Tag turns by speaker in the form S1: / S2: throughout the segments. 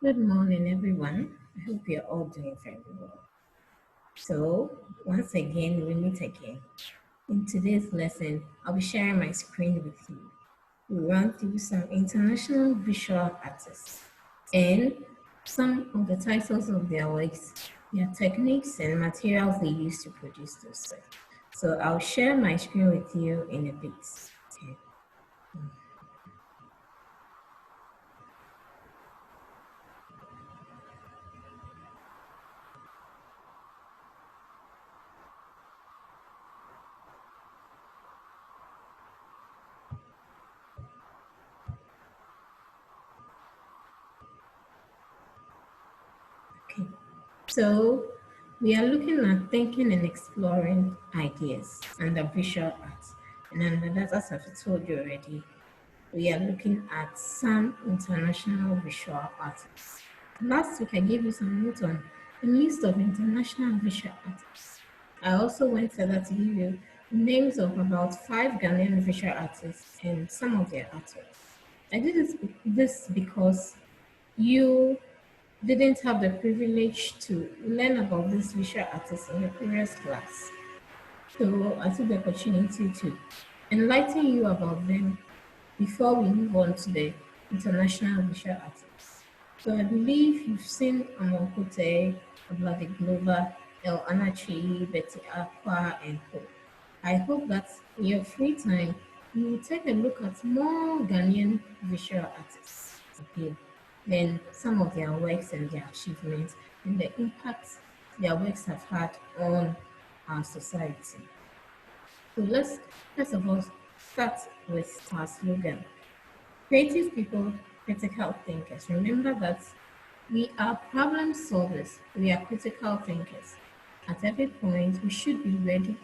S1: Good morning, everyone. I hope you're all doing very well. So, once again, we meet again. In today's lesson, I'll be sharing my screen with you. We'll run through some international visual artists and some of the titles of their works, their techniques, and materials they use to produce those works. So, I'll share my screen with you in a bit. Okay. Okay. So we are looking at thinking and exploring ideas under visual arts. And under that, as I've told you already, we are looking at some international visual artists. Last week, I gave you some notes on a list of international visual artists. I also went further to give you names of about 5 Ghanaian visual artists and some of their artworks. I did this because you didn't have the privilege to learn about these visual artists in your previous class. So I took the opportunity to enlighten you about them before we move on to the international visual artists. So I believe you've seen Amon Kote, Obladi Glover, El Anachi, Betty Aqua, and Co. I hope that in your free time, you will take a look at more Ghanaian visual artists. Okay. Then some of their works and their achievements and the impact their works have had on our society. So let's first of all start with our slogan. Creative people, critical thinkers. Remember that we are problem solvers. We are critical thinkers. At every point, we should be ready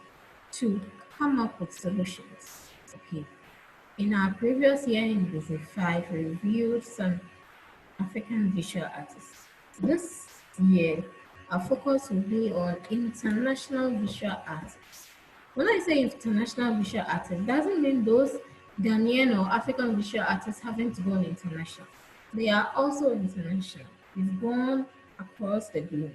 S1: to come up with solutions. Okay. In our previous year in Basic 5, we reviewed some African visual artists. This year, our focus will be on international visual artists. When I say international visual artists, doesn't mean those Ghanaian or African visual artists haven't gone international. They are also international. They've gone across the globe.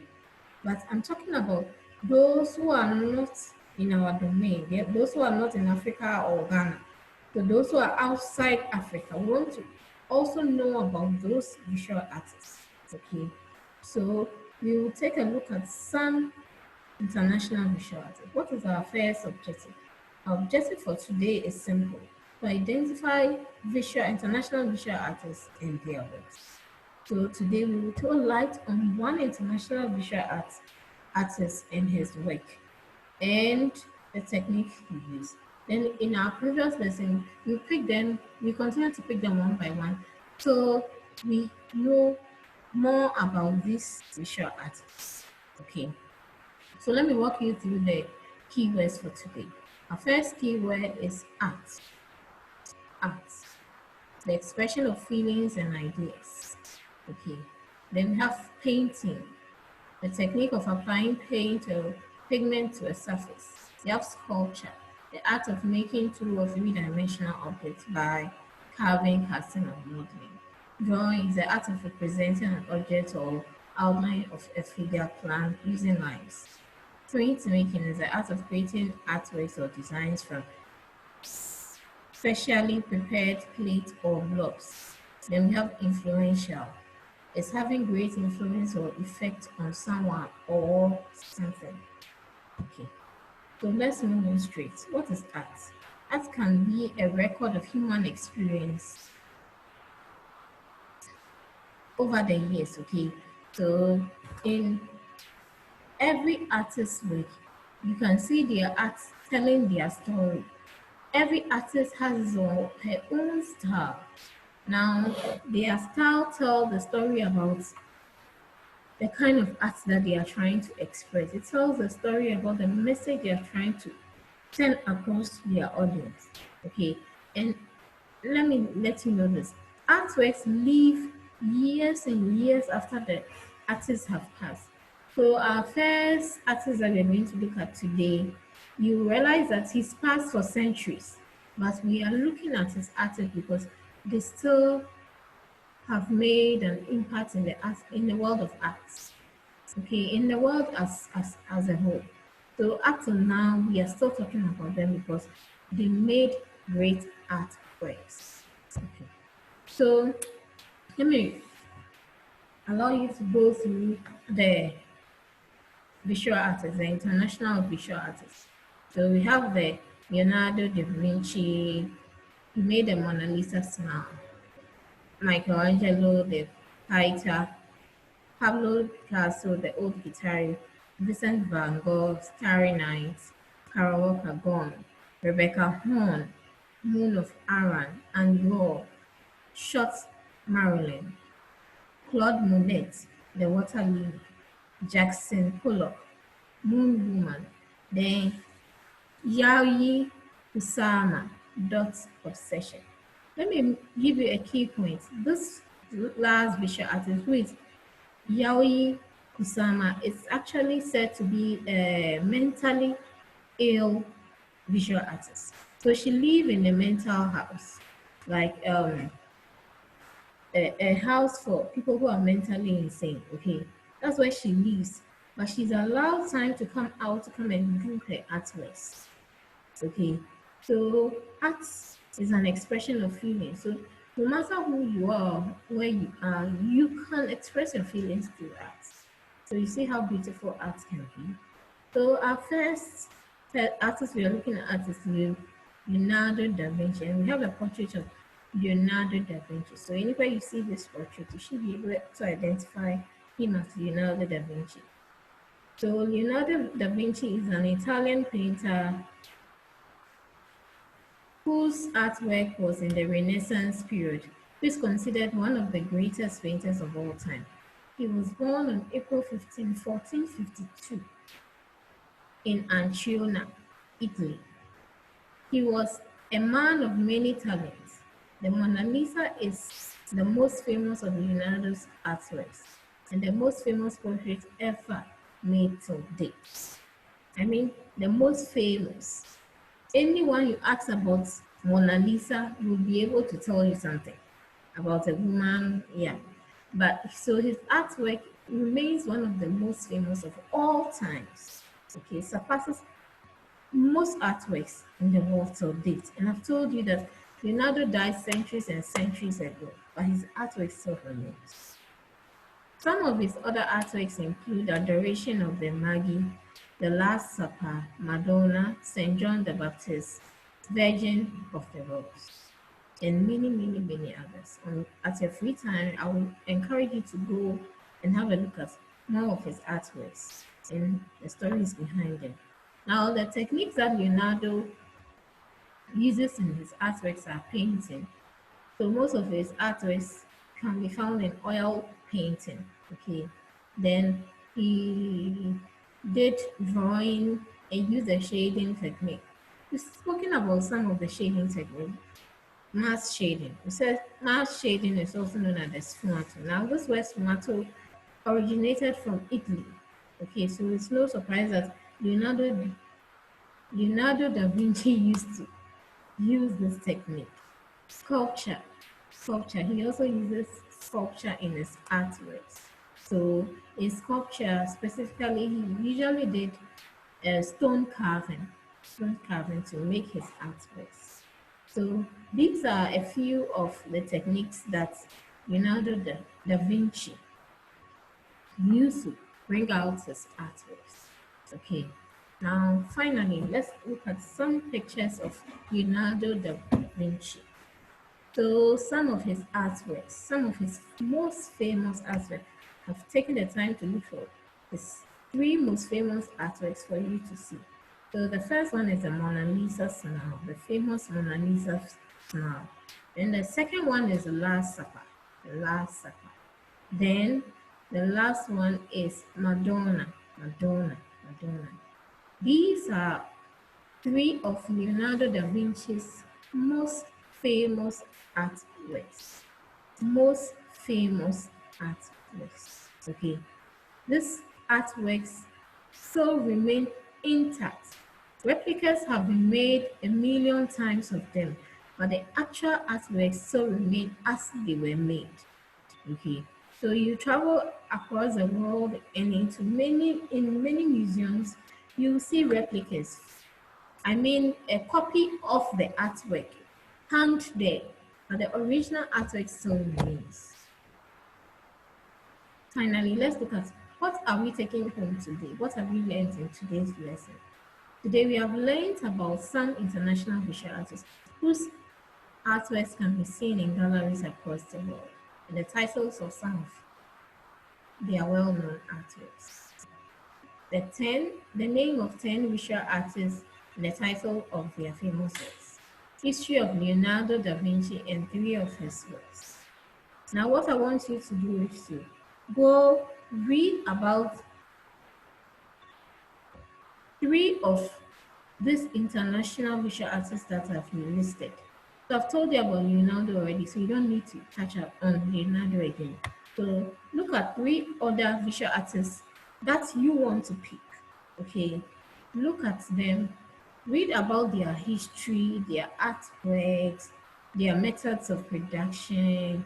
S1: But I'm talking about those who are not in our domain, those who are not in Africa or Ghana. So those who are outside Africa, we want to also know about those visual artists. Okay. So we will take a look at some international visual artists. What is our first objective? Our objective for today is simple: to identify international visual artists and their works. So today we will throw light on one international visual artist and his work and the technique he used. Then in our previous lesson, we continue to pick them one by one. So we know more about these visual artists. Okay. So let me walk you through the keywords for today. Our first keyword is art. Art. The expression of feelings and ideas. Okay. Then we have painting. The technique of applying paint or pigment to a surface. We have sculpture. The art of making two or three-dimensional objects by carving, casting, or modeling. Drawing is the art of representing an object or outline of a figure plan using lines. Printmaking is the art of creating artworks or designs from specially prepared plate or blocks. Then we have influential. It's having great influence or effect on someone or something. Okay, so let's move on straight. What is art? Art can be a record of human experience over the years. Okay, so in every artist's work, you can see their art telling their story. Every artist has his or her own style. Now, their style tells the story about the kind of art that they are trying to express. It tells a story about the message they are trying to send across to their audience. Okay, and let me let you know this. Artworks live years and years after the artists have passed. So our first artist that we're going to look at today, you realize that he's passed for centuries, but we are looking at his artwork because they still have made an impact in the art, in the world of arts. Okay, in the world as a whole. So up to now, we are still talking about them because they made great artworks. Okay, so let me allow you to go through the visual artists, the international visual artists. So we have the Leonardo da Vinci, he made the Mona Lisa smile. Michelangelo, the fighter, Pablo Picasso, the old guitarist, Vincent van Gogh, Starry Night, Karaoke Gone, Rebecca Horn, Moon of Aran, and Raw, Shot Marilyn, Claude Monet, The Water Lily, Jackson Pollock, Moon Woman, then Yayoi Kusama, Dot Obsession. Let me give you a key point. This last visual artist, who is Yayoi Kusama, is actually said to be a mentally ill visual artist. So she lives in a mental house, like a house for people who are mentally insane. Okay, that's where she lives. But she's allowed time to come out to come and do her artworks. Okay, so art is an expression of feeling. So no matter who you are, where you are, you can express your feelings through art. So you see how beautiful art can be. So our first artist we are looking at is Leonardo da Vinci, and we have a portrait of Leonardo da Vinci. So anywhere you see this portrait, you should be able to identify him as Leonardo da Vinci. So Leonardo da Vinci is an Italian painter whose artwork was in the Renaissance period, who is considered one of the greatest painters of all time. He was born on April 15, 1452 in Ancona, Italy. He was a man of many talents. The Mona Lisa is the most famous of Leonardo's artworks and the most famous portrait ever made to date. I mean, the most famous. Anyone you ask about Mona Lisa will be able to tell you something about a woman, yeah. But so his artwork remains one of the most famous of all times. Okay, surpasses most artworks in the world till date. And I've told you that Leonardo died centuries and centuries ago, but his artwork still remains. Some of his other artworks include Adoration of the Magi, The Last Supper, Madonna, St. John the Baptist, Virgin of the Rose, and many, many, many others. At your free time, I will encourage you to go and have a look at more of his artworks and the stories behind them. Now, the techniques that Leonardo uses in his artworks are painting. So most of his artworks can be found in oil painting. Okay, then he did drawing and used the shading technique. We've spoken about some of the shading technique. Mass shading. We said mass shading is also known as the sfumato. Now, this word sfumato originated from Italy. Okay, so it's no surprise that Leonardo da Vinci used to use this technique. Sculpture. Sculpture. He also uses sculpture in his artworks. So in sculpture specifically, he usually did stone carving to make his artworks. So these are a few of the techniques that Leonardo da Vinci used to bring out his artworks. Okay. Now, finally, let's look at some pictures of Leonardo da Vinci. So some of his artworks, some of his most famous artworks, I've taken the time to look for his three most famous artworks for you to see. So the first one is the Mona Lisa smile, the famous Mona Lisa smile. Then the second one is the Last Supper, the Last Supper. Then the last one is Madonna, Madonna, Madonna. These are three of Leonardo da Vinci's most famous artworks. Most famous artworks. Okay. These artworks still remain intact. Replicas have been made a million times of them, but the actual artworks still remain as they were made. Okay, so you travel across the world and in many museums, you see replicas. I mean, a copy of the artwork hung there, but the original artwork still remains. Finally, let's look at what are we taking home today? What have we learned in today's lesson? Today we have learned about some international visual artists whose artworks can be seen in galleries across the world, and the titles of some of their well-known artworks. The name of 10 visual artists and the title of their famous works. History of Leonardo da Vinci and 3 of his works. Now what I want you to do is to go read about 3 of these international visual artists that have been listed. So I've told you about Leonardo already, so you don't need to catch up on Leonardo again. So look at 3 other visual artists that you want to pick. Okay, look at them, read about their history, their artworks, their methods of production,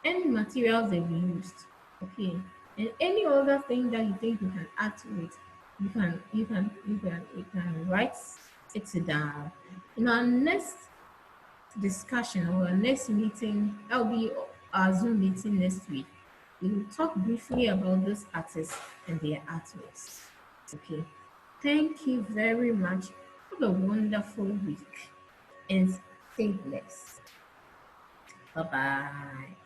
S1: any materials they've used. Okay, and any other thing that you think you can add to it, you can write it down. In our next discussion or our next meeting, that will be our Zoom meeting next week. We will talk briefly about those artists and their artworks. Okay. Thank you very much. Have a wonderful week and stay blessed. Bye bye.